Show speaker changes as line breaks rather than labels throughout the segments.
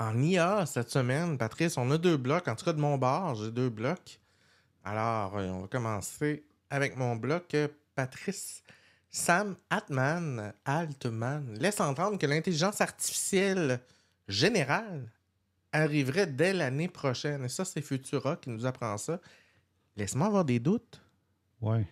En IA, cette semaine, Patrice, on a 2 blocs. En tout cas, de mon bord, j'ai 2 blocs. Alors, on va commencer avec mon bloc. Patrice, Sam Altman laisse entendre que l'intelligence artificielle générale arriverait dès l'année prochaine. Et ça, c'est Futura qui nous apprend ça. Laisse-moi avoir des doutes.
Ouais.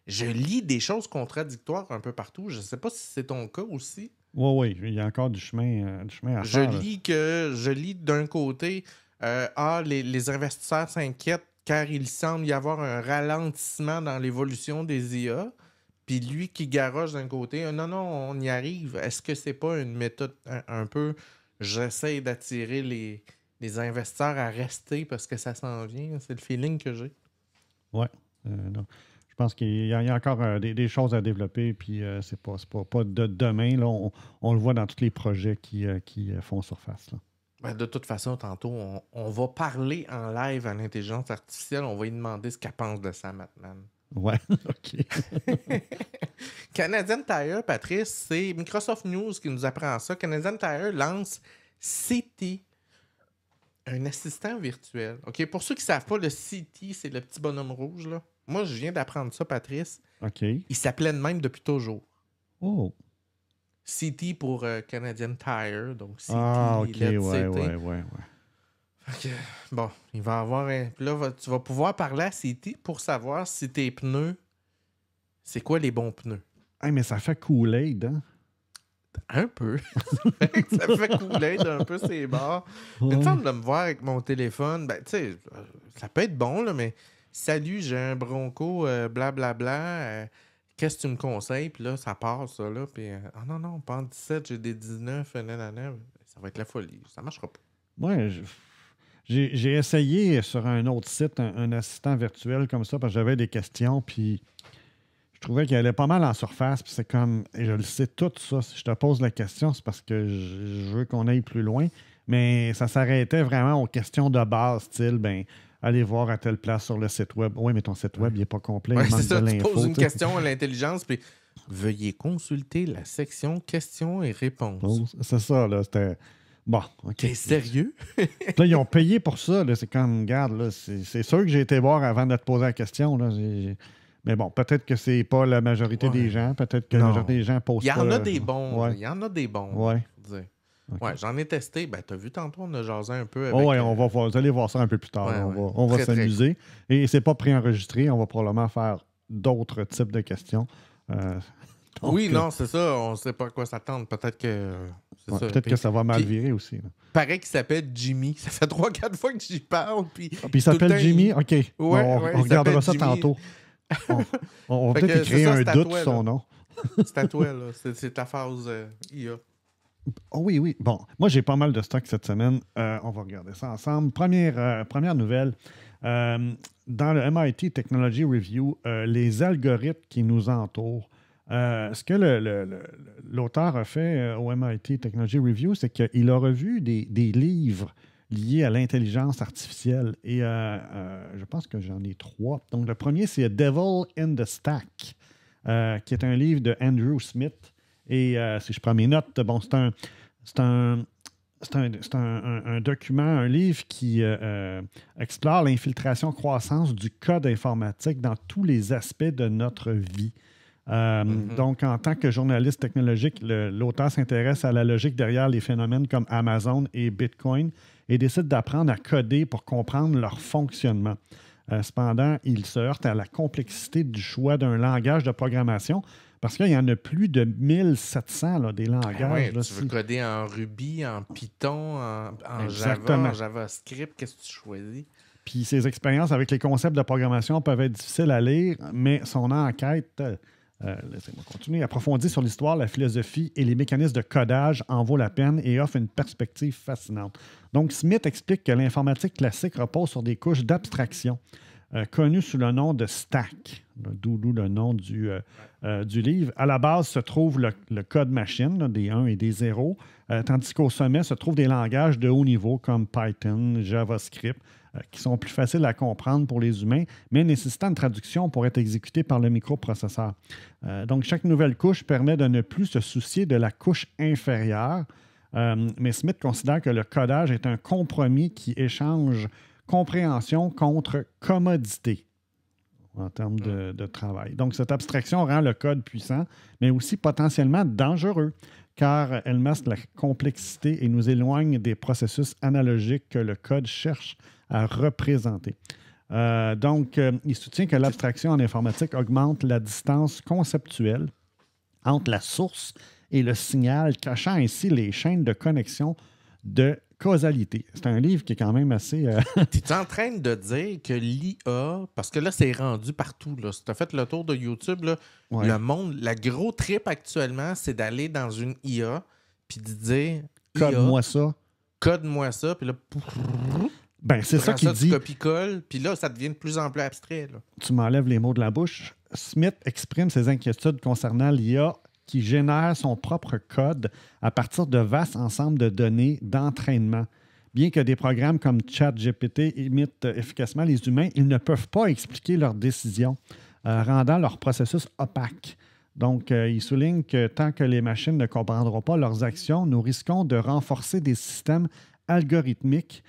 Je lis des choses contradictoires un peu partout. Je ne sais pas si c'est ton cas aussi.
Oui, il y a encore du chemin à faire.
Je lis d'un côté, les investisseurs s'inquiètent car il semble y avoir un ralentissement dans l'évolution des IA. Puis lui qui garoche d'un côté, non, on y arrive. Est-ce que c'est pas une méthode un peu, j'essaie d'attirer les investisseurs à rester parce que ça s'en vient? C'est le feeling que j'ai.
Oui. Non. Je pense qu'il y a encore des choses à développer, puis c'est pas de demain. Là, on le voit dans tous les projets qui font surface. Là.
Ben, de toute façon, tantôt, on va parler en live à l'intelligence artificielle. On va lui demander ce qu'elle pense de Sam Altman.
Ouais, OK.
Canadian Tire, Patrice, c'est Microsoft News qui nous apprend ça. Canadian Tire lance CT, un assistant virtuel. OK, pour ceux qui ne savent pas, le CT, c'est le petit bonhomme rouge, là. Moi, je viens d'apprendre ça, Patrice.
OK.
Il s'appelait de même depuis toujours.
Oh.
CT pour Canadian Tire, donc CT,
OK,
lettre
ouais.
Fait que, bon, il va avoir un... Puis là, tu vas pouvoir parler à CT pour savoir si tes pneus, c'est quoi les bons pneus.
Hey, mais ça fait Kool-Aid, hein?
Un peu. Ça fait Kool-Aid un peu ces bords. Mais tu sembles de me voir avec mon téléphone. Ben, tu sais, ça peut être bon, là, mais salut, j'ai un Bronco, blablabla. Qu'est-ce que tu me conseilles? Puis là, ça part, ça, là. Puis, non, pas en 17, j'ai des 19, nanana. Ça va être la folie. Ça marchera pas.
Ouais, j'ai essayé sur un autre site un assistant virtuel comme ça parce que j'avais des questions, puis je trouvais qu'il allait pas mal en surface, puis c'est comme, et je le sais tout ça, si je te pose la question, c'est parce que je veux qu'on aille plus loin, mais ça s'arrêtait vraiment aux questions de base, style, ben, allez voir à telle place sur le site web. Oui, mais ton site web, il n'est pas complet,
Ouais,
il manque
c'est ça,
de
tu
l'info.
poses une question à l'intelligence, puis veuillez consulter la section questions et réponses.
C'est ça, là, c'était... Bon, OK.
T'es sérieux?
Là, ils ont payé pour ça. Là. C'est comme, regarde, là, c'est sûr que j'ai été voir avant de te poser la question. Là. Mais bon, peut-être que c'est pas la majorité des gens. Peut-être que la majorité des gens posent pas...
Il y en a des bons.
Ouais.
Il y en a des bons.
Ouais.
Okay.
Ouais,
j'en ai testé. Ben, t'as vu tantôt, on a jasé un peu avec...
Oui, vous allez voir ça un peu plus tard. On va s'amuser. Et c'est pas préenregistré. On va probablement faire d'autres types de questions.
Oui, non, c'est ça. On ne sait pas à quoi s'attendre. Peut-être que...
peut-être que ça va mal virer aussi. Là.
Paraît qu'il s'appelle Jimmy. Ça fait 3-4 fois que j'y parle. Puis
il s'appelle Jimmy? OK.
Ouais,
on regardera ça
Jimmy.
Tantôt. On va peut-être écrire un doute sur son nom.
C'est à toi, là. C'est ta phase IA.
Oh oui. Bon, moi, j'ai pas mal de stock cette semaine. On va regarder ça ensemble. Première nouvelle. Dans le MIT Technology Review, les algorithmes qui nous entourent, ce que l'auteur a fait au MIT Technology Review, c'est qu'il a revu des livres liés à l'intelligence artificielle. Et je pense que j'en ai 3. Donc, le premier, c'est Devil in the Stack, qui est un livre de Andrew Smith. Et si je prends mes notes, bon, c'est un document, un livre qui explore l'infiltration-croissance du code informatique dans tous les aspects de notre vie. Donc, en tant que journaliste technologique, l'auteur s'intéresse à la logique derrière les phénomènes comme Amazon et Bitcoin et décide d'apprendre à coder pour comprendre leur fonctionnement. Cependant, il se heurte à la complexité du choix d'un langage de programmation parce qu'il y en a plus de 1700 là, des langages.
Tu veux coder en Ruby, en Python, en Java, en JavaScript, qu'est-ce que tu choisis?
Puis ses expériences avec les concepts de programmation peuvent être difficiles à lire, mais son enquête... laissez-moi continuer. Approfondir sur l'histoire, la philosophie et les mécanismes de codage en vaut la peine et offre une perspective fascinante. Donc, Smith explique que l'informatique classique repose sur des couches d'abstraction connues sous le nom de stack, d'où le nom du livre. À la base se trouve le code machine, là, des 1 et des 0, tandis qu'au sommet se trouvent des langages de haut niveau comme Python, JavaScript, qui sont plus faciles à comprendre pour les humains, mais nécessitant une traduction pour être exécutés par le microprocesseur. Donc, chaque nouvelle couche permet de ne plus se soucier de la couche inférieure, Mais Smith considère que le codage est un compromis qui échange compréhension contre commodité en termes de travail. Donc, cette abstraction rend le code puissant, mais aussi potentiellement dangereux, car elle masque la complexité et nous éloigne des processus analogiques que le code cherche à représenter. Il soutient que l'abstraction en informatique augmente la distance conceptuelle entre la source et le signal, cachant ainsi les chaînes de connexion de causalité. C'est un livre qui est quand même assez...
T'es en train de dire que l'IA, parce que là, c'est rendu partout. Là. Si tu as fait le tour de YouTube, là,
Ouais.
le monde, la gros trip actuellement, c'est d'aller dans une IA puis de dire
Code-moi ça.
Code-moi ça, puis là,
Ben, c'est ça qu'il dit.
Tu copie-colle, puis là, ça devient de plus en plus abstrait. Là.
Tu m'enlèves les mots de la bouche. Smith exprime ses inquiétudes concernant l'IA qui génère son propre code à partir de vastes ensembles de données d'entraînement. Bien que des programmes comme ChatGPT imitent efficacement les humains, ils ne peuvent pas expliquer leurs décisions, rendant leur processus opaque. Donc, il souligne que tant que les machines ne comprendront pas leurs actions, nous risquons de renforcer des systèmes algorithmiques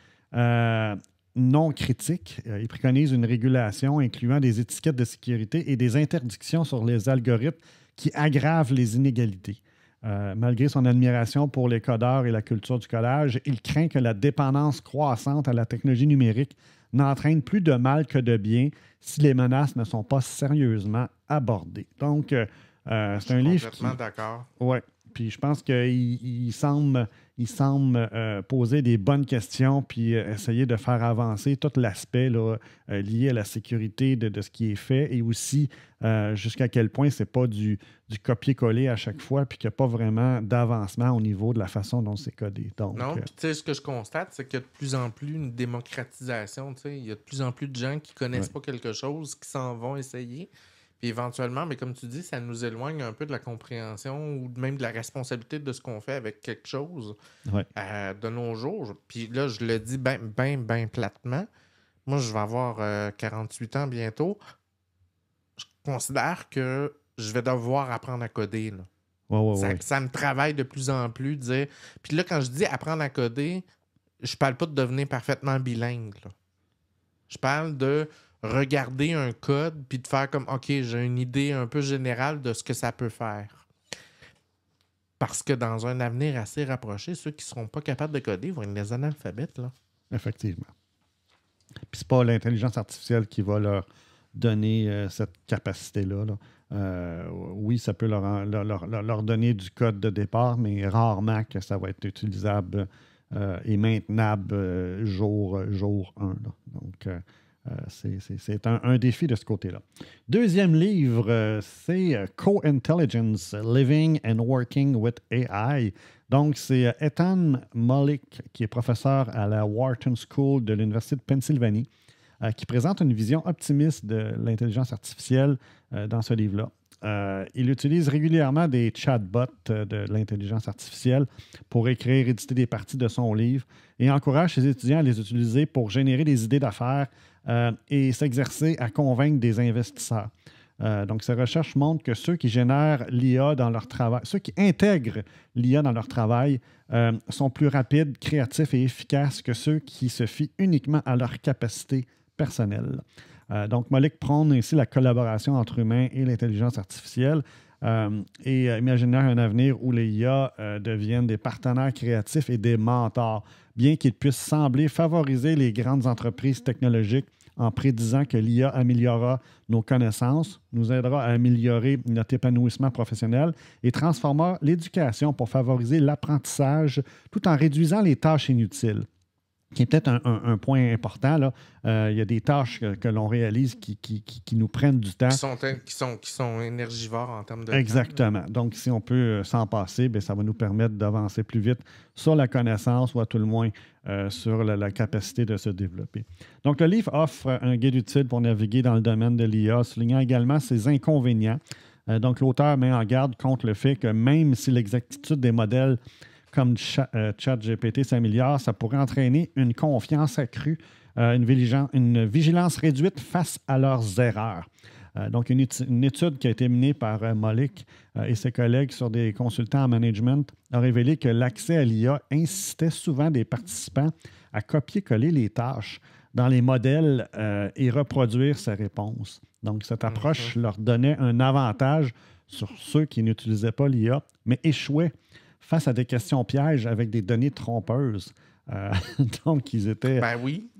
non critiques. Il préconise une régulation incluant des étiquettes de sécurité et des interdictions sur les algorithmes qui aggravent les inégalités. Malgré son admiration pour les codeurs et la culture du codage, il craint que la dépendance croissante à la technologie numérique n'entraîne plus de mal que de bien si les menaces ne sont pas sérieusement abordées. Donc, c'est un livre qui...
Complètement d'accord.
Oui. Puis je pense qu'il semble poser des bonnes questions puis essayer de faire avancer tout l'aspect là, lié à la sécurité de ce qui est fait et aussi jusqu'à quel point c'est pas du copier-coller à chaque fois puis qu'il n'y a pas vraiment d'avancement au niveau de la façon dont c'est codé. Donc,
non, puis tu sais, ce que je constate, c'est qu'il y a de plus en plus une démocratisation. Tu sais. Il y a de plus en plus de gens qui connaissent pas quelque chose, qui s'en vont essayer. Puis éventuellement, mais comme tu dis, ça nous éloigne un peu de la compréhension ou même de la responsabilité de ce qu'on fait avec quelque chose de nos jours. Puis là, je le dis bien platement. Moi, je vais avoir 48 ans bientôt. Je considère que je vais devoir apprendre à coder. Là. Ça me travaille de plus en plus. Dire... Puis là, quand je dis apprendre à coder, je parle pas de devenir parfaitement bilingue. Là. Je parle de regarder un code puis de faire comme OK, j'ai une idée un peu générale de ce que ça peut faire. Parce que dans un avenir assez rapproché, ceux qui ne seront pas capables de coder vont être des analphabètes. Là.
Effectivement. Puis c'est pas l'intelligence artificielle qui va leur donner cette capacité-là. Là. Oui, ça peut leur donner du code de départ, mais rarement que ça va être utilisable et maintenable jour 1. Là. Donc, c'est un défi de ce côté-là. Deuxième livre, c'est Co-Intelligence, Living and Working with AI. Donc, c'est Ethan Mollick, qui est professeur à la Wharton School de l'Université de Pennsylvanie, qui présente une vision optimiste de l'intelligence artificielle dans ce livre-là. Il utilise régulièrement des chatbots de l'intelligence artificielle pour écrire, éditer des parties de son livre et encourage ses étudiants à les utiliser pour générer des idées d'affaires et s'exercer à convaincre des investisseurs. Donc, ces recherches montrent que ceux qui génèrent l'IA dans leur travail, ceux qui intègrent l'IA dans leur travail sont plus rapides, créatifs et efficaces que ceux qui se fient uniquement à leur capacité personnelle. Donc, Mollick prône ainsi la collaboration entre humains et l'intelligence artificielle et imaginer un avenir où les IA deviennent des partenaires créatifs et des mentors, bien qu'ils puissent sembler favoriser les grandes entreprises technologiques en prédisant que l'IA améliorera nos connaissances, nous aidera à améliorer notre épanouissement professionnel et transformera l'éducation pour favoriser l'apprentissage tout en réduisant les tâches inutiles. Qui est peut-être un point important. Là. Il y a des tâches que l'on réalise qui nous prennent du temps.
Qui sont énergivores en termes de
Exactement.
temps.
Donc, si on peut s'en passer, bien, ça va nous permettre d'avancer plus vite sur la connaissance ou à tout le moins sur la capacité de se développer. Donc, le livre offre un guide utile pour naviguer dans le domaine de l'IA, soulignant également ses inconvénients. Donc, l'auteur met en garde contre le fait que même si l'exactitude des modèles comme ChatGPT s'améliore, ça pourrait entraîner une confiance accrue, une vigilance réduite face à leurs erreurs. Donc, une étude qui a été menée par Malik et ses collègues sur des consultants en management a révélé que l'accès à l'IA incitait souvent des participants à copier-coller les tâches dans les modèles et reproduire ses réponses. Donc, cette approche leur donnait un avantage sur ceux qui n'utilisaient pas l'IA, mais échouaient face à des questions pièges avec des données trompeuses. Donc, ils étaient...
Ben oui,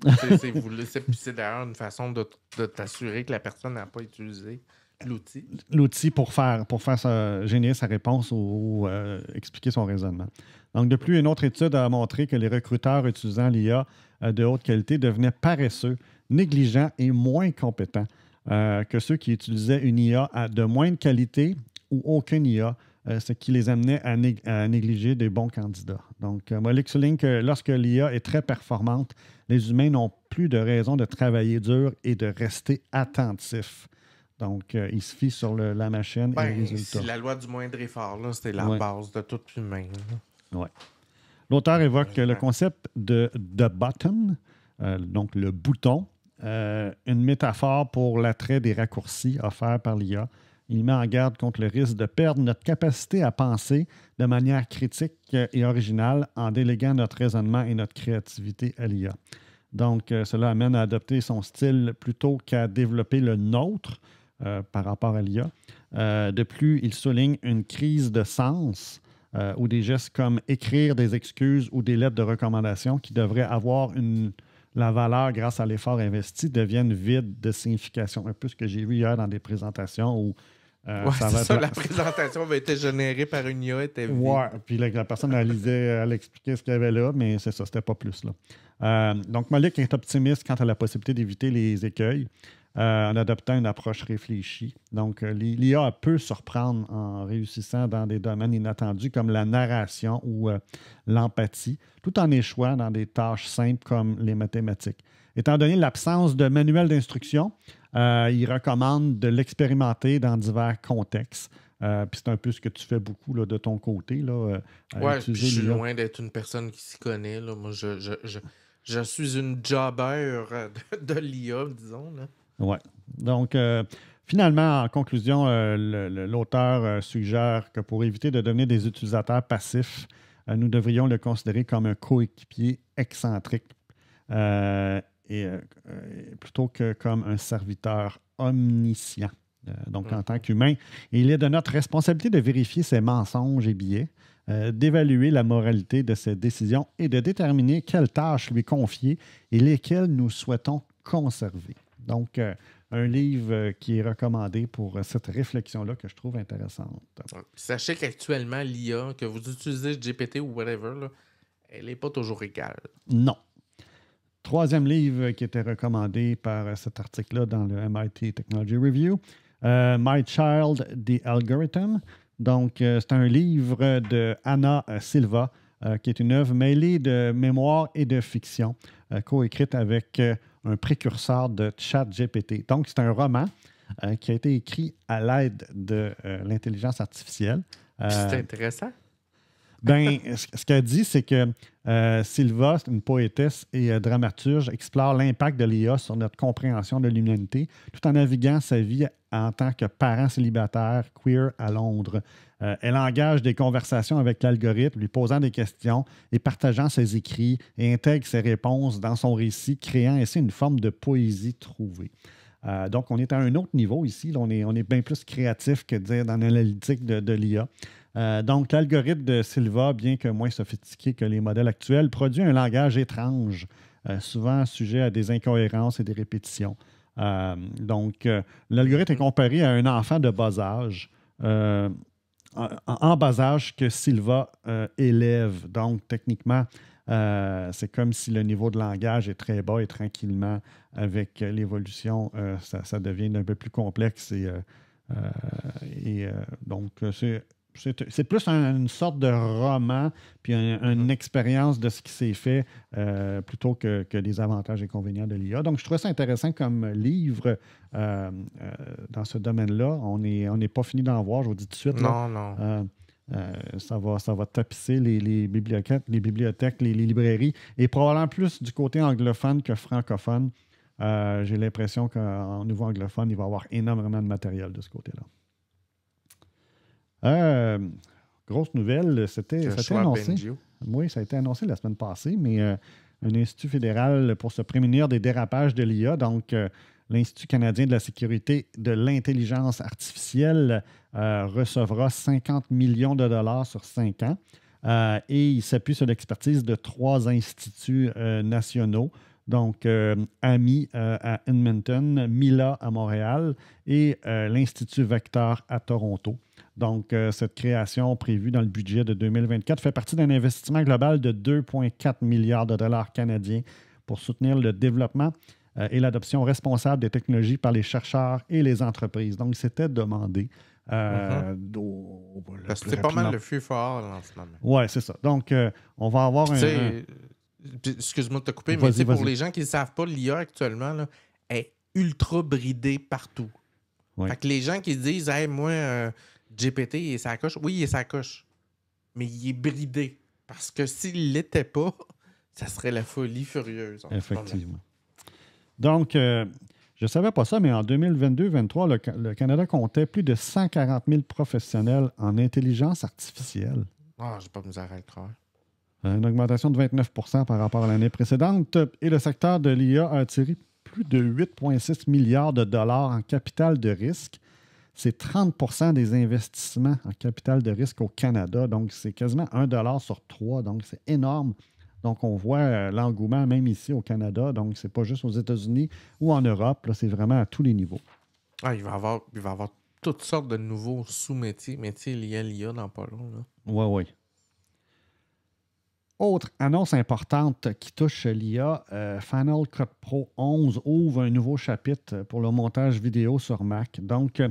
c'est d'ailleurs une façon de t'assurer que la personne n'a pas utilisé l'outil.
L'outil pour faire générer sa réponse ou expliquer son raisonnement. Donc, de plus, une autre étude a montré que les recruteurs utilisant l'IA de haute qualité devenaient paresseux, négligents et moins compétents que ceux qui utilisaient une IA de moindre qualité ou aucune IA, ce qui les amenait à négliger des bons candidats. Donc, Malik souligne que lorsque l'IA est très performante, les humains n'ont plus de raison de travailler dur et de rester attentifs. Donc, il se fie sur la machine et les résultats.
C'est la loi du moindre effort, là, c'était la base de tout humain.
Ouais. L'auteur évoque le concept de the button, donc le bouton, une métaphore pour l'attrait des raccourcis offerts par l'IA. Il met en garde contre le risque de perdre notre capacité à penser de manière critique et originale en déléguant notre raisonnement et notre créativité à l'IA. Donc, cela amène à adopter son style plutôt qu'à développer le nôtre par rapport à l'IA. De plus, il souligne une crise de sens ou des gestes comme écrire des excuses ou des lettres de recommandation qui devraient avoir la valeur grâce à l'effort investi deviennent vides de signification. Un peu ce que j'ai vu hier dans des présentations où
la présentation avait été générée par une IA, était vide.
Ouais, puis la personne elle expliquait ce qu'il y avait là, mais c'est ça, c'était pas plus là. Donc, Malik est optimiste quant à la possibilité d'éviter les écueils en adoptant une approche réfléchie. Donc, l'IA peut surprendre en réussissant dans des domaines inattendus comme la narration ou l'empathie, tout en échouant dans des tâches simples comme les mathématiques. Étant donné l'absence de manuel d'instruction, il recommande de l'expérimenter dans divers contextes. Puis c'est un peu ce que tu fais beaucoup là, de ton côté.
Oui, je suis loin d'être une personne qui s'y connaît. Là. Moi, je suis une jobber de l'IA, disons.
Oui. Donc, finalement, en conclusion, l'auteur suggère que pour éviter de devenir des utilisateurs passifs, nous devrions le considérer comme un coéquipier excentrique. Plutôt que comme un serviteur omniscient. Donc, en tant qu'humain, il est de notre responsabilité de vérifier ses mensonges et biais, d'évaluer la moralité de ses décisions et de déterminer quelles tâches lui confier et lesquelles nous souhaitons conserver. Donc, un livre qui est recommandé pour cette réflexion-là que je trouve intéressante.
Sachez qu'actuellement, l'IA, que vous utilisez GPT ou whatever, là, elle n'est pas toujours égale.
Non. Troisième livre qui était recommandé par cet article-là dans le MIT Technology Review, My Child, The Algorithm. Donc, c'est un livre de Anna Silva, qui est une œuvre mêlée de mémoire et de fiction, coécrite avec un précurseur de ChatGPT. Donc, c'est un roman qui a été écrit à l'aide de l'intelligence artificielle.
C'est intéressant.
Bien, ce qu'elle dit, c'est que Silva, une poétesse et dramaturge, explore l'impact de l'IA sur notre compréhension de l'humanité, tout en naviguant sa vie en tant que parent célibataire queer à Londres. Elle engage des conversations avec l'algorithme, lui posant des questions et partageant ses écrits et intègre ses réponses dans son récit, créant ainsi une forme de poésie trouvée. Donc, on est à un autre niveau ici. Là, on est bien plus créatif que dire dans l'analytique de l'IA. Donc, l'algorithme de Silva, bien que moins sophistiqué que les modèles actuels, produit un langage étrange, souvent sujet à des incohérences et des répétitions. Donc, l'algorithme est comparé à un enfant de bas âge, en bas âge que Silva élève. Donc, techniquement, c'est comme si le niveau de langage est très bas et tranquillement, avec l'évolution, ça devient un peu plus complexe. Donc, c'est plus une sorte de roman, puis une expérience de ce qui s'est fait plutôt que des avantages et inconvénients de l'IA. Donc, je trouve ça intéressant comme livre dans ce domaine-là. On n'est pas fini d'en voir, je vous dis tout de suite.
Non.
Ça va tapisser les bibliothèques, les librairies, et probablement plus du côté anglophone que francophone. J'ai l'impression qu'en niveau anglophone, il va y avoir énormément de matériel de ce côté-là. Grosse nouvelle, ça a été annoncé.
Benjo.
Oui, ça a été annoncé la semaine passée, mais un institut fédéral pour se prémunir des dérapages de l'IA, donc l'Institut canadien de la sécurité de l'intelligence artificielle recevra 50 millions de dollars sur 5 ans. Et il s'appuie sur l'expertise de 3 instituts nationaux. Donc, AMI à Edmonton, Mila à Montréal et l'Institut Vector à Toronto. Donc, cette création prévue dans le budget de 2024 fait partie d'un investissement global de 2,4 milliards de dollars canadiens pour soutenir le développement et l'adoption responsable des technologies par les chercheurs et les entreprises. Donc, c'était demandé.
C'est pas mal le feu fort en ce moment.
Oui, c'est ça. Donc, on va avoir
excuse-moi de te couper, mais pour les gens qui ne savent pas, l'IA actuellement là, est ultra bridée partout.
Oui.
Fait que les gens qui disent « Hey, moi, GPT, il est sa coche. » Oui, il est sa coche. Mais il est bridé. Parce que s'il ne l'était pas, ça serait la folie furieuse.
Effectivement. Donc, je ne savais pas ça, mais en 2022-2023, le Canada comptait plus de 140 000 professionnels en intelligence artificielle.
Ah, j'ai pas misère à le croire.
Une augmentation de 29 % par rapport à l'année précédente. Et le secteur de l'IA a attiré plus de 8,6 milliards de dollars en capital de risque. C'est 30 % des investissements en capital de risque au Canada. Donc, c'est quasiment 1 dollar sur 3. Donc, c'est énorme. Donc, on voit l'engouement même ici au Canada. Donc, ce n'est pas juste aux États-Unis ou en Europe. Là, c'est vraiment à tous les niveaux.
Ah, il va y avoir toutes sortes de nouveaux sous-métiers, métiers liés à l'IA dans pas long.
Oui, oui. Autre annonce importante qui touche l'IA, Final Cut Pro 11 ouvre un nouveau chapitre pour le montage vidéo sur Mac. Donc,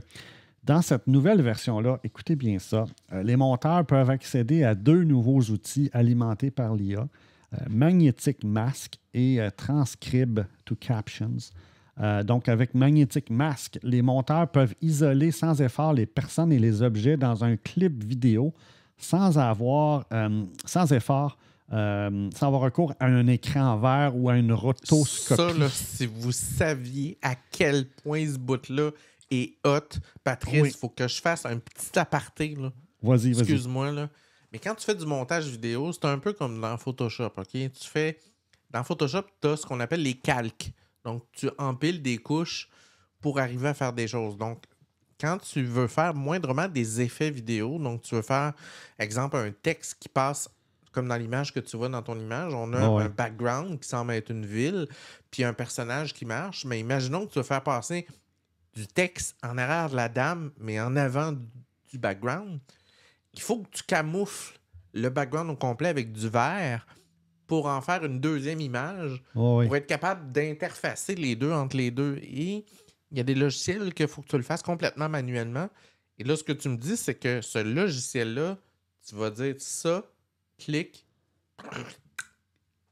dans cette nouvelle version-là, écoutez bien ça, les monteurs peuvent accéder à 2 nouveaux outils alimentés par l'IA, Magnetic Mask et Transcribe to Captions. Donc, avec Magnetic Mask, les monteurs peuvent isoler sans effort les personnes et les objets dans un clip vidéo sans avoir recours à un écran vert ou à une rotoscopie.
Ça, là, si vous saviez à quel point ce bout-là est hot, Patrice, il faut que je fasse un petit aparté. Là.
Vas-y.
Excuse-moi, là. Mais quand tu fais du montage vidéo, c'est un peu comme dans Photoshop, OK? Dans Photoshop, tu as ce qu'on appelle les calques. Donc, tu empiles des couches pour arriver à faire des choses. Donc, quand tu veux faire moindrement des effets vidéo, donc tu veux faire, exemple, un texte qui passe comme dans l'image que tu vois dans ton image, on a un background qui semble être une ville, puis un personnage qui marche, mais imaginons que tu veux faire passer du texte en arrière de la dame, mais en avant du background. Il faut que tu camoufles le background au complet avec du vert pour en faire une deuxième image, pour être capable d'interfacer les deux entre les deux. Et il y a des logiciels qu'il faut que tu le fasses complètement manuellement. Et là, ce que tu me dis, c'est que ce logiciel-là, tu vas dire ça, clic,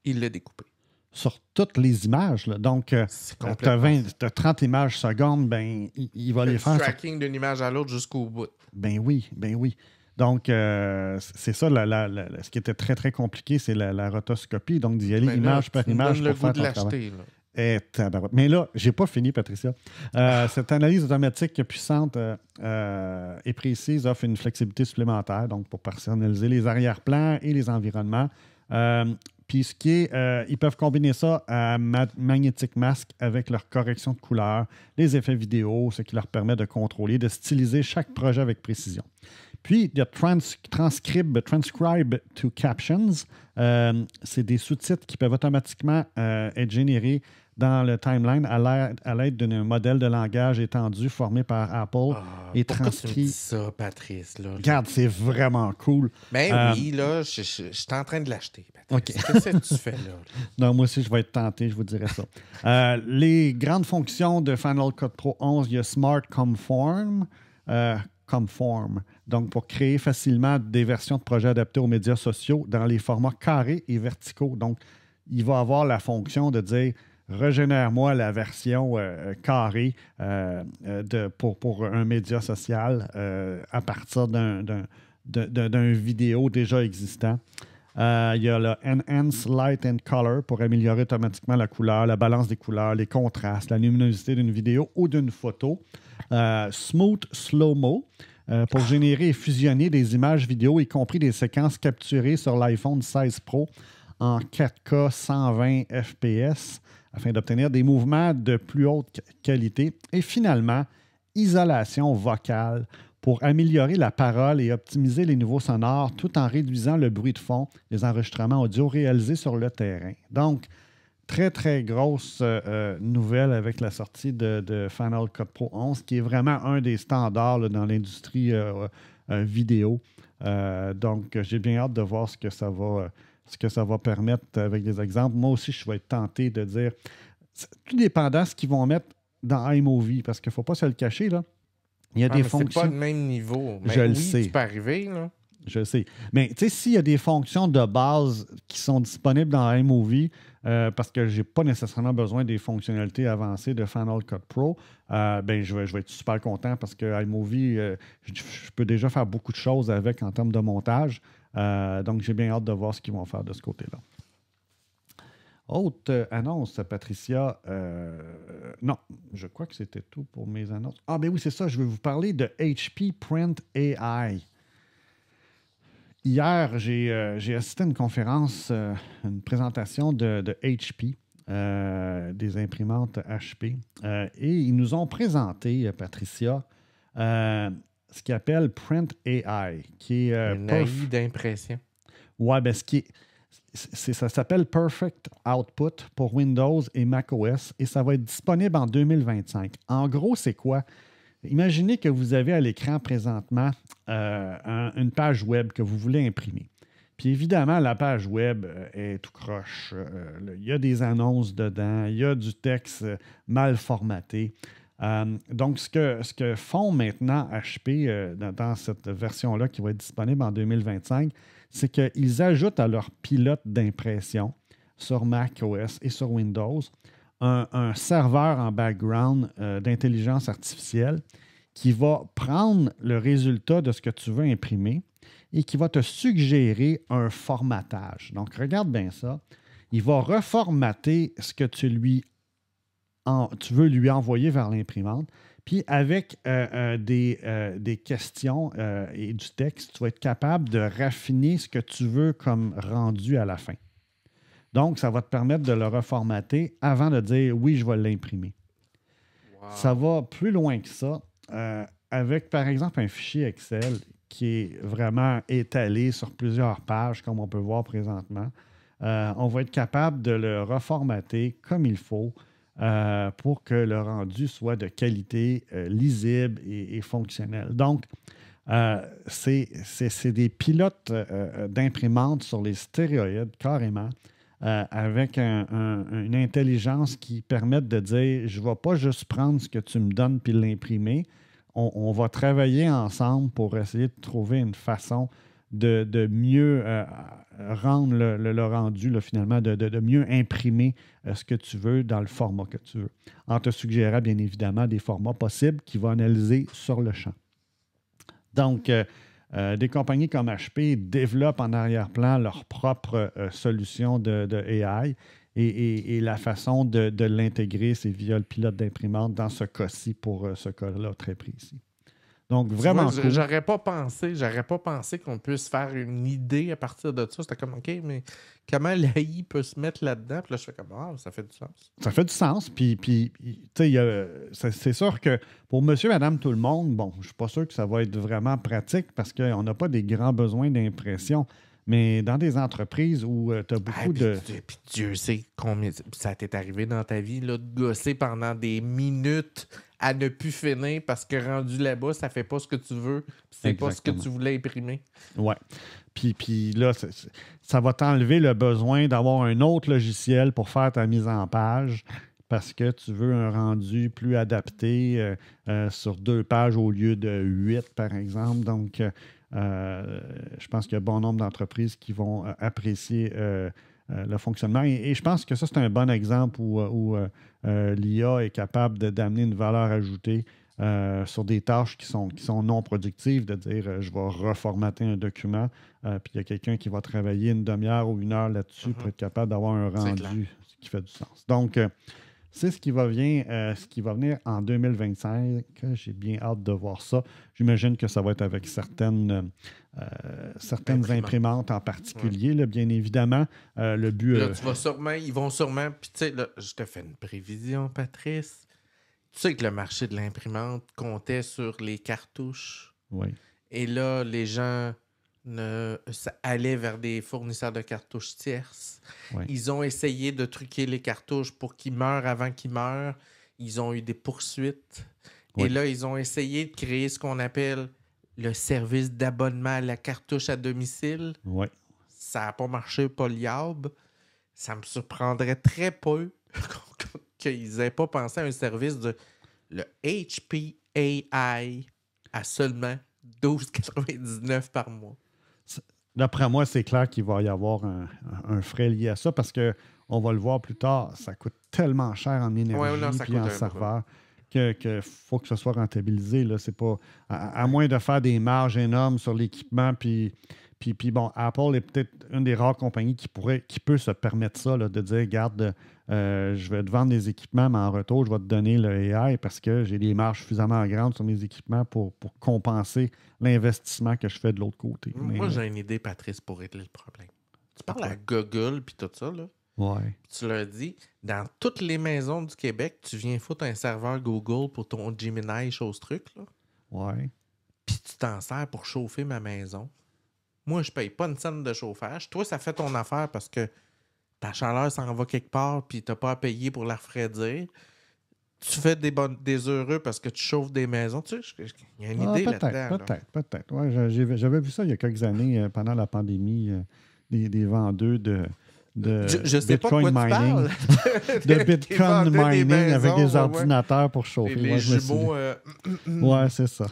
il l'a découpé.
Sur toutes les images. Là. Donc, tu as 30 images secondes, ben, il va les faire.
Le tracking d'une image à l'autre jusqu'au bout.
Ben oui. Donc, c'est ça, ce qui était très, très compliqué, c'est la rotoscopie. Donc, d'y aller image par image pour faire ton travail. Mais là, je n'ai pas fini, Patricia. Cette analyse automatique puissante et précise offre une flexibilité supplémentaire, donc pour personnaliser les arrière-plans et les environnements. Puis ce qui est, ils peuvent combiner ça à Magnetic Mask avec leur correction de couleurs, les effets vidéo, ce qui leur permet de contrôler, de styliser chaque projet avec précision. Puis, il y a Transcribe to Captions. C'est des sous-titres qui peuvent automatiquement être générés dans le timeline à l'aide d'un modèle de langage étendu formé par Apple et transcrit. Tu me dis
ça, Patrice? Là,
regarde, c'est vraiment cool.
Ben oui, là, je suis en train de l'acheter, Patrice.
Okay.
Qu'est-ce que tu fais là?
Non, moi aussi, je vais être tenté, je vous dirais ça. Les grandes fonctions de Final Cut Pro 11, il y a Smart Conform. Donc, pour créer facilement des versions de projets adaptés aux médias sociaux dans les formats carrés et verticaux. Donc, il va avoir la fonction de dire régénère-moi la version carrée pour un média social à partir d'un vidéo déjà existant. Il y a le Enhance Light and Color pour améliorer automatiquement la couleur, la balance des couleurs, les contrastes, la luminosité d'une vidéo ou d'une photo. Smooth Slow-Mo pour générer et fusionner des images vidéo, y compris des séquences capturées sur l'iPhone 16 Pro en 4K 120 FPS afin d'obtenir des mouvements de plus haute qualité. Et finalement, isolation vocale pour améliorer la parole et optimiser les niveaux sonores tout en réduisant le bruit de fond des enregistrements audio réalisés sur le terrain. Donc, très, très grosse nouvelle avec la sortie de Final Cut Pro 11, qui est vraiment un des standards là, dans l'industrie vidéo. Donc, j'ai bien hâte de voir ce que ça va permettre avec des exemples. Moi aussi, je vais être tenté de dire, tout dépendant de ce qu'ils vont mettre dans iMovie, parce qu'il ne faut pas se le cacher, là. Il y a des fonctions.
C'est pas le même niveau. Mais
je le
oui,
sais.
tu peux arriver, là.
Je le sais. Mais tu sais, s'il y a des fonctions de base qui sont disponibles dans iMovie, parce que je n'ai pas nécessairement besoin des fonctionnalités avancées de Final Cut Pro, ben je vais être super content parce que iMovie, je peux déjà faire beaucoup de choses avec en termes de montage. Donc, j'ai bien hâte de voir ce qu'ils vont faire de ce côté-là. Autre annonce, Patricia. Non, je crois que c'était tout pour mes annonces. Ah, ben oui, c'est ça. Je vais vous parler de HP Print AI. Hier, j'ai assisté à une conférence, une présentation de HP, des imprimantes HP. Et ils nous ont présenté, Patricia, ce qu'ils appellent Print AI, qui est...
une AI d'impression.
Oui, bien, ça s'appelle Perfect Output pour Windows et macOS et ça va être disponible en 2025. En gros, c'est quoi? Imaginez que vous avez à l'écran présentement une page web que vous voulez imprimer. Puis évidemment, la page web est tout croche. Il y a des annonces dedans, il y a du texte mal formaté. Donc, ce que font maintenant HP dans cette version-là qui va être disponible en 2025, c'est qu'ils ajoutent à leur pilote d'impression sur macOS et sur Windows un serveur en background d'intelligence artificielle qui va prendre le résultat de ce que tu veux imprimer et qui va te suggérer un formatage. Donc, regarde bien ça. Il va reformater ce que tu veux lui envoyer vers l'imprimante. Puis, avec des questions et du texte, tu vas être capable de raffiner ce que tu veux comme rendu à la fin. Donc, ça va te permettre de le reformater avant de dire « oui, je vais l'imprimer ». Wow. Ça va plus loin que ça. Avec, par exemple, un fichier Excel qui est vraiment étalé sur plusieurs pages, comme on peut voir présentement, on va être capable de le reformater comme il faut pour que le rendu soit de qualité, lisible et fonctionnel. Donc, c'est des pilotes d'imprimantes sur les stéroïdes, carrément, avec une intelligence qui permet de dire « je ne vais pas juste prendre ce que tu me donnes puis l'imprimer, on va travailler ensemble pour essayer de trouver une façon de mieux rendre le rendu, là, finalement, de mieux imprimer ce que tu veux dans le format que tu veux, en te suggérant bien évidemment des formats possibles qu'il va analyser sur le champ. » Donc, des compagnies comme HP développent en arrière-plan leur propre solution de AI et la façon de l'intégrer, c'est via le pilote d'imprimante dans ce cas-ci pour ce cas-là très précis. Donc, vraiment cool.
J'aurais pas pensé qu'on puisse faire une idée à partir de ça. C'était comme, OK, mais comment l'AI peut se mettre là-dedans? Puis là, je fais comme, ah, ça fait du sens.
Ça fait du sens. Puis tu sais, c'est sûr que pour monsieur, madame, tout le monde, bon, je ne suis pas sûr que ça va être vraiment pratique parce qu'on n'a pas des grands besoins d'impression. Mais dans des entreprises où tu as beaucoup de...
Puis Dieu sait combien ça t'est arrivé dans ta vie, là, de gosser pendant des minutes à ne plus finir parce que rendu là-bas, ça fait pas ce que tu veux. C'est pas ce que tu voulais imprimer.
Ouais. Puis là, ça va t'enlever le besoin d'avoir un autre logiciel pour faire ta mise en page parce que tu veux un rendu plus adapté sur 2 pages au lieu de 8, par exemple. Donc, je pense qu'il y a bon nombre d'entreprises qui vont apprécier le fonctionnement. Et je pense que ça, c'est un bon exemple où l'IA est capable d'amener une valeur ajoutée sur des tâches qui sont non productives, de dire je vais reformater un document, puis il y a quelqu'un qui va travailler une demi-heure ou une heure là-dessus pour être capable d'avoir un rendu qui fait du sens. Donc, c'est ce qui va venir en 2025. J'ai bien hâte de voir ça. J'imagine que ça va être avec certaines imprimantes en particulier, là, bien évidemment. Le but...
Là, ils vont sûrement... Puis tu sais, là, je te fais une prévision, Patrice. Tu sais que le marché de l'imprimante comptait sur les cartouches.
Oui.
Et là, les gens allaient vers des fournisseurs de cartouches tierces.
Oui.
Ils ont essayé de truquer les cartouches pour qu'ils meurent avant qu'ils meurent. Ils ont eu des poursuites. Oui. Et là, ils ont essayé de créer ce qu'on appelle le service d'abonnement à la cartouche à domicile.
Oui.
Ça n'a pas marché, pas liable. Ça me surprendrait très peu qu'ils n'aient pas pensé à un service de le HPAI à seulement $12,99 par mois.
D'après moi, c'est clair qu'il va y avoir un frais lié à ça parce qu'on va le voir plus tard, ça coûte tellement cher en énergie et en serveur qu'il faut que ce soit rentabilisé. Là. C'est pas, à moins de faire des marges énormes sur l'équipement, puis bon, Apple est peut-être une des rares compagnies qui peut se permettre ça, là, de dire, regarde, je vais te vendre des équipements, mais en retour, je vais te donner le AI parce que j'ai des marges suffisamment grandes sur mes équipements pour compenser l'investissement que je fais de l'autre côté.
Moi, j'ai une idée, Patrice, pour régler le problème. Tu parles à Google puis tout ça, là.
Ouais.
Tu leur dis, dans toutes les maisons du Québec, tu viens foutre un serveur Google pour ton Gemini chose truc, là.
Ouais.
Puis tu t'en sers pour chauffer ma maison. Moi, je paye pas une scène de chauffage. Toi, ça fait ton affaire parce que ta chaleur s'en va quelque part puis t'as pas à payer pour la refroidir. Tu fais des heureux parce que tu chauffes des maisons. Tu sais, il y a une idée là-dedans.
Peut-être. Ouais, j'avais vu ça il y a quelques années pendant la pandémie, des vendeurs de
je sais
Bitcoin
pas de quoi
mining.
De
Bitcoin mining maisons, avec des ordinateurs pour chauffer.
Les jumeaux.
Ouais, c'est ça.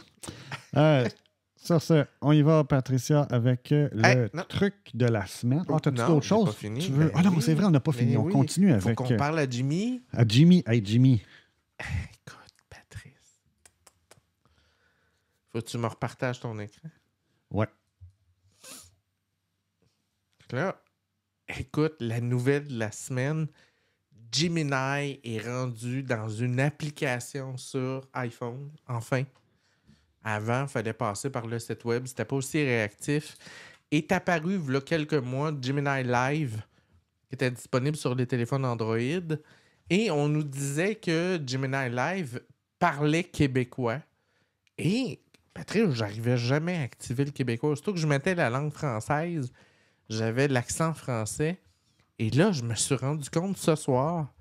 Sur ce, on y va, Patricia, avec le truc de la semaine. Ah, t'as-tu d'autres choses?
Fini.
Tu veux... non, c'est vrai, on n'a pas fini. On continue avec...
Faut qu'on parle à Jimmy.
À Jimmy. Hey, Jimmy.
Écoute, Patrice. Faut que tu me repartages ton écran.
Ouais.
Là, écoute, la nouvelle de la semaine, Gemini est rendu dans une application sur iPhone, enfin. Avant, il fallait passer par le site web. C'était pas aussi réactif. Est apparu, il y a quelques mois, Gemini Live, qui était disponible sur les téléphones Android. Et on nous disait que Gemini Live parlait québécois. Et, Patrick, j'arrivais jamais à activer le québécois. Surtout que je mettais la langue française, j'avais l'accent français. Et là, je me suis rendu compte ce soir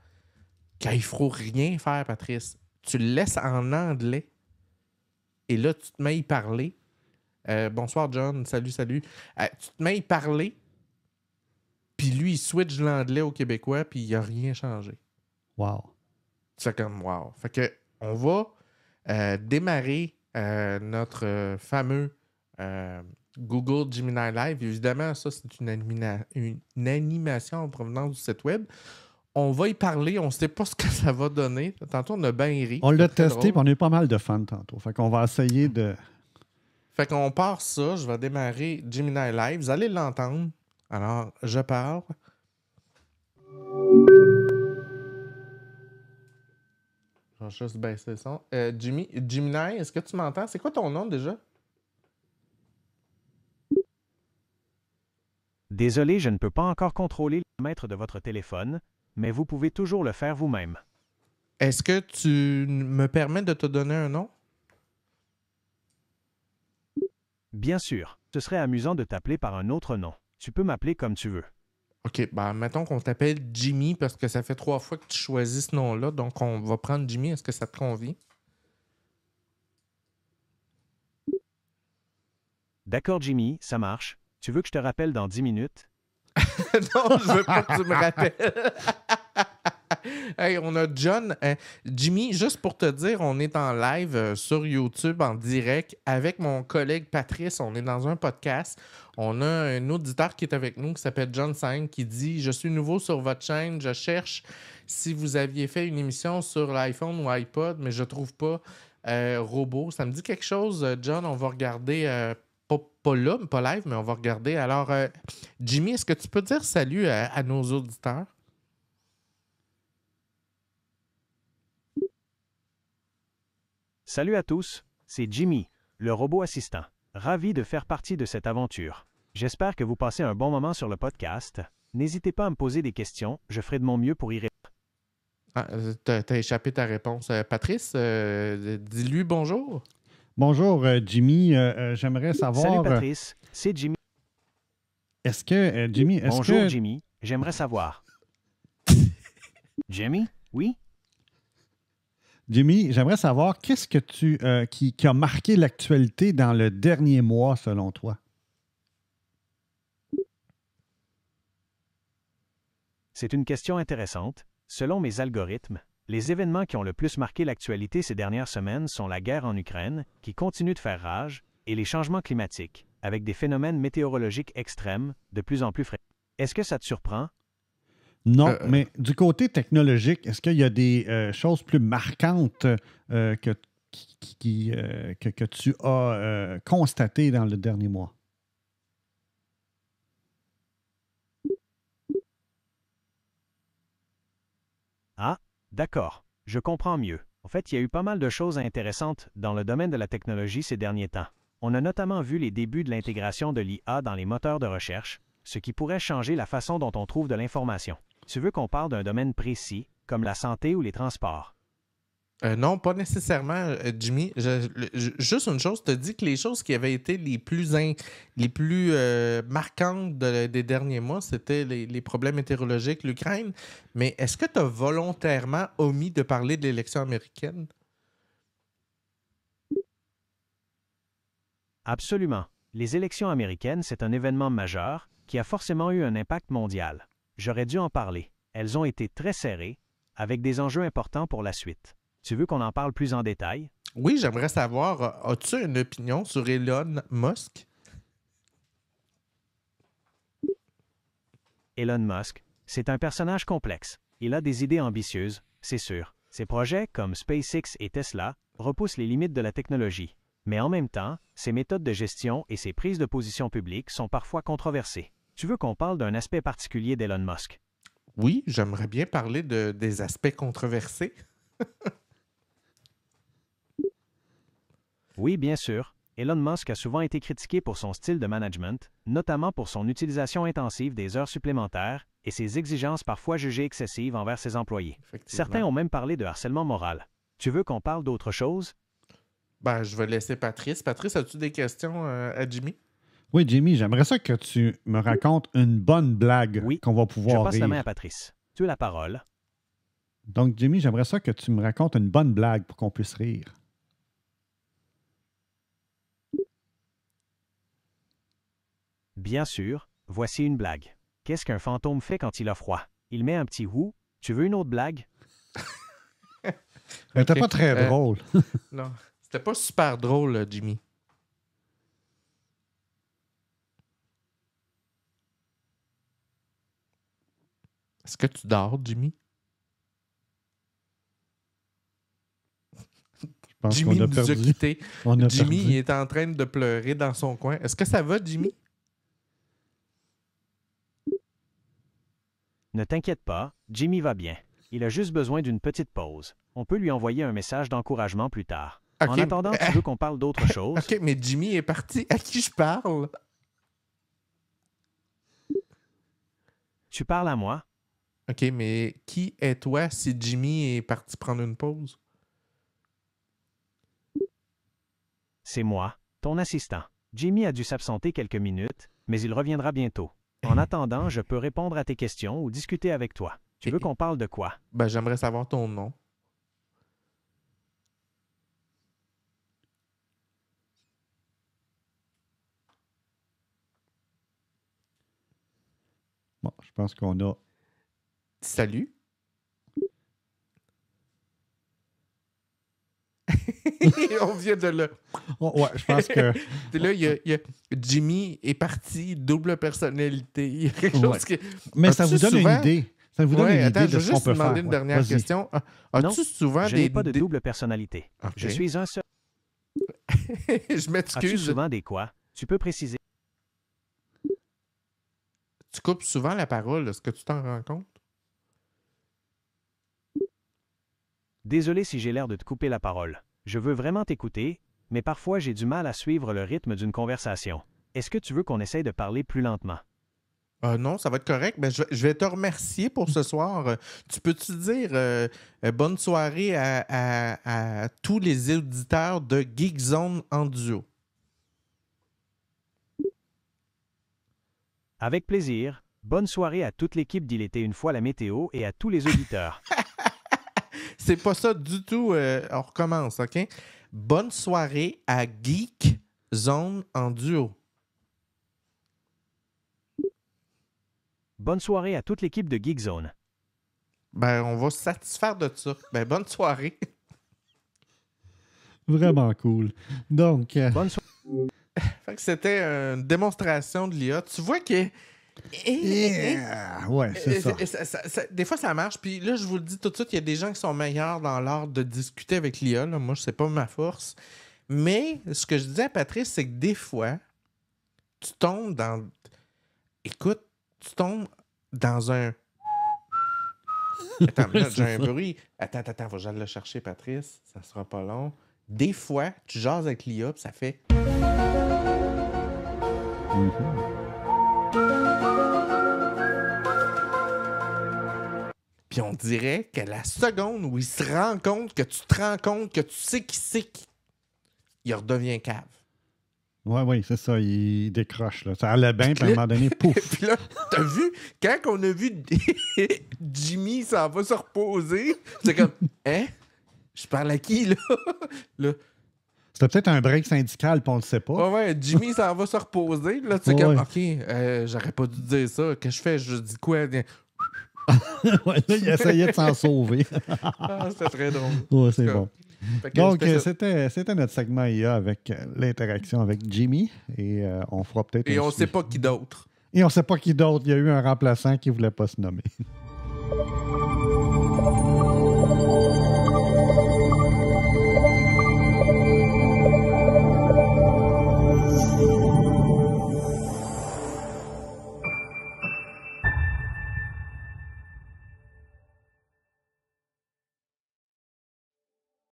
qu'il ne faut rien faire, Patrice. Tu le laisses en anglais. Et là, tu te mets à y parler. Bonsoir, John. Salut. Tu te mets à y parler. Puis lui, il switch de l'anglais au québécois, puis il n'a rien changé.
Wow.
C'est comme wow. Fait que on va démarrer notre fameux Google Gemini Live. Évidemment, ça, c'est une animation en provenance du site web. On va y parler, on ne sait pas ce que ça va donner. Tantôt, on a bien ri.
On l'a testé, puis on a eu pas mal de fun tantôt. Fait qu'on va essayer de...
Fait qu'on part ça, je vais démarrer Gemini Live. Vous allez l'entendre. Alors, je parle. Je vais juste baisser le son. Gemini, est-ce que tu m'entends? C'est quoi ton nom déjà?
Désolé, je ne peux pas encore contrôler le paramètre de votre téléphone, mais vous pouvez toujours le faire vous-même.
Est-ce que tu me permets de te donner un nom?
Bien sûr, ce serait amusant de t'appeler par un autre nom. Tu peux m'appeler comme tu veux.
OK, mettons qu'on t'appelle Jimmy parce que ça fait 3 fois que tu choisis ce nom-là, donc on va prendre Jimmy. Est-ce que ça te convient?
D'accord, Jimmy, ça marche. Tu veux que je te rappelle dans 10 minutes?
Non, je veux pas que tu me rappelles. Hey, on a John. Jimmy, juste pour te dire, on est en live sur YouTube en direct avec mon collègue Patrice. On est dans un podcast. On a un auditeur qui est avec nous qui s'appelle John 5 qui dit « Je suis nouveau sur votre chaîne. Je cherche si vous aviez fait une émission sur l'iPhone ou iPod, mais je trouve pas. robot. Ça me dit quelque chose, John. On va regarder, pas là, pas live, mais on va regarder. Alors, Jimmy, est-ce que tu peux dire salut à nos auditeurs?
Salut à tous, c'est Jimmy, le robot assistant. Ravi de faire partie de cette aventure. J'espère que vous passez un bon moment sur le podcast. N'hésitez pas à me poser des questions, je ferai de mon mieux pour y répondre.
Ah, t'as échappé ta réponse. Patrice, dis-lui bonjour.
Bonjour, Jimmy. J'aimerais savoir.
Salut Patrice, c'est Jimmy.
Est-ce que, Jimmy, est-ce
Bonjour
que.
Jimmy, j'aimerais savoir. Jimmy, oui?
Jimmy, j'aimerais savoir qu'est-ce que qui a marqué l'actualité dans le dernier mois, selon toi?
C'est une question intéressante. Selon mes algorithmes, les événements qui ont le plus marqué l'actualité ces dernières semaines sont la guerre en Ukraine, qui continue de faire rage, et les changements climatiques, avec des phénomènes météorologiques extrêmes de plus en plus fréquents. Est-ce que ça te surprend?
Non, mais du côté technologique, est-ce qu'il y a des choses plus marquantes que tu as constatées dans le dernier mois?
Ah, d'accord, je comprends mieux. En fait, il y a eu pas mal de choses intéressantes dans le domaine de la technologie ces derniers temps. On a notamment vu les débuts de l'intégration de l'IA dans les moteurs de recherche, ce qui pourrait changer la façon dont on trouve de l'information. Tu veux qu'on parle d'un domaine précis, comme la santé ou les transports?
Non, pas nécessairement, Jimmy. Juste une chose, tu as dit que les choses qui avaient été les plus marquantes des derniers mois, c'était les problèmes météorologiques, l'Ukraine. Mais est-ce que tu as volontairement omis de parler de l'élection américaine?
Absolument. Les élections américaines, c'est un événement majeur qui a forcément eu un impact mondial. J'aurais dû en parler. Elles ont été très serrées, avec des enjeux importants pour la suite. Tu veux qu'on en parle plus en détail?
Oui, j'aimerais savoir, as-tu une opinion sur Elon Musk?
Elon Musk, c'est un personnage complexe. Il a des idées ambitieuses, c'est sûr. Ses projets, comme SpaceX et Tesla, repoussent les limites de la technologie. Mais en même temps, ses méthodes de gestion et ses prises de position publiques sont parfois controversées. Tu veux qu'on parle d'un aspect particulier d'Elon Musk?
Oui, j'aimerais bien parler des aspects controversés.
Oui, bien sûr. Elon Musk a souvent été critiqué pour son style de management, notamment pour son utilisation intensive des heures supplémentaires et ses exigences parfois jugées excessives envers ses employés. Certains ont même parlé de harcèlement moral. Tu veux qu'on parle d'autre chose?
Ben, je vais laisser Patrice. Patrice, as-tu des questions à Jimmy?
Oui, Jimmy, j'aimerais ça que tu me racontes une bonne blague qu'on va pouvoir
je passe
rire.
la main à Patrice. Tu as la parole.
Donc, Jimmy, j'aimerais ça que tu me racontes une bonne blague pour qu'on puisse rire.
Bien sûr, voici une blague. Qu'est-ce qu'un fantôme fait quand il a froid? Il met un petit wou. Tu veux une autre blague?
C'était pas très drôle.
Non, c'était pas super drôle, Jimmy. Est-ce que tu dors, Jimmy?
Je pense
Jimmy
qu'on a
nous a
perdu.
quittés.
On a
Jimmy
perdu.
il est en train de pleurer dans son coin. Est-ce que ça va, Jimmy?
Ne t'inquiète pas, Jimmy va bien. Il a juste besoin d'une petite pause. On peut lui envoyer un message d'encouragement plus tard.
Ok,
En attendant, tu veux qu'on parle d'autre chose?
OK, mais Jimmy est parti. À qui je parle?
Tu parles à moi?
OK, mais qui est toi si Jimmy est parti prendre une pause?
C'est moi, ton assistant. Jimmy a dû s'absenter quelques minutes, mais il reviendra bientôt. En attendant, je peux répondre à tes questions ou discuter avec toi. Tu veux qu'on parle de quoi?
Ben, j'aimerais savoir ton nom.
Bon, je pense qu'on a...
Salut. On vient de là.
Oh, ouais, je pense que...
Là, il y a Jimmy est parti, double personnalité. Il y a quelque chose qui...
Mais ça vous donne une idée. Ça vous donne
Ouais,
une
attends,
idée
je
de
veux
ce qu'on
juste
peut
te demander
faire.
une dernière
Vas-y.
question.
Non,
As-tu souvent
Je
des...
n'ai pas de double personnalité.
Ok.
Je suis un seul.
Je
As-tu
m'excuse.
souvent des quoi? Tu peux préciser.
Tu coupes souvent la parole. Est-ce que tu t'en rends compte?
Désolé si j'ai l'air de te couper la parole. Je veux vraiment t'écouter, mais parfois j'ai du mal à suivre le rythme d'une conversation. Est-ce que tu veux qu'on essaye de parler plus lentement?
Non, ça va être correct. Ben, je vais te remercier pour ce soir. Tu peux-tu dire bonne soirée à tous les auditeurs de Geekzone en duo?
Avec plaisir. Bonne soirée à toute l'équipe d'Il était une fois la météo et à tous les auditeurs.
C'est pas ça du tout. On recommence, OK? Bonne soirée à Geekzone en duo.
Bonne soirée à toute l'équipe de Geekzone.
Ben, on va se satisfaire de ça. Ben, bonne soirée.
Vraiment cool. Donc,
Bonne soirée.
Fait que c'était une démonstration de l'IA. Tu vois que...
ouais, c'est ça.
Des fois, ça marche. Puis là, je vous le dis tout de suite, il y a des gens qui sont meilleurs dans l'art de discuter avec l'IA. Là. Moi, c'est pas ma force. Mais ce que je disais à Patrice, c'est que des fois, tu tombes dans... Écoute, tu tombes dans un... Attends, là, j'ai un bruit. Attends, faut que j'aille le chercher, Patrice. Ça sera pas long. Des fois, tu jases avec l'IA, puis ça fait... Puis on dirait que la seconde où il se rend compte que tu te rends compte que tu sais qui c'est qui, il redevient cave.
Oui, c'est ça. Il décroche. Là. Ça allait bien, puis à un moment donné, pouf.
Puis là, t'as vu, quand on a vu Jimmy s'en va se reposer, c'est comme, hein? Je parle à qui, là? Là.
C'était peut-être un break syndical, puis on ne le sait pas.
Ouais, Jimmy s'en va se reposer. Puis là, tu sais,
Ouais.
comme, OK, j'aurais pas dû dire ça. Qu'est-ce que je fais? Je dis quoi?
Ouais, là, il essayait de s'en sauver.
C'était très drôle.
Ouais, c'est
En tout cas,
bon.
Fait que
Donc,
c'était ça.
c'était notre segment IA avec l'interaction avec Jimmy. Et on fera peut-être
Et
un
on sait
suivi.
pas qui d'autre.
Et on ne sait pas qui d'autre. Il y a eu un remplaçant qui ne voulait pas se nommer.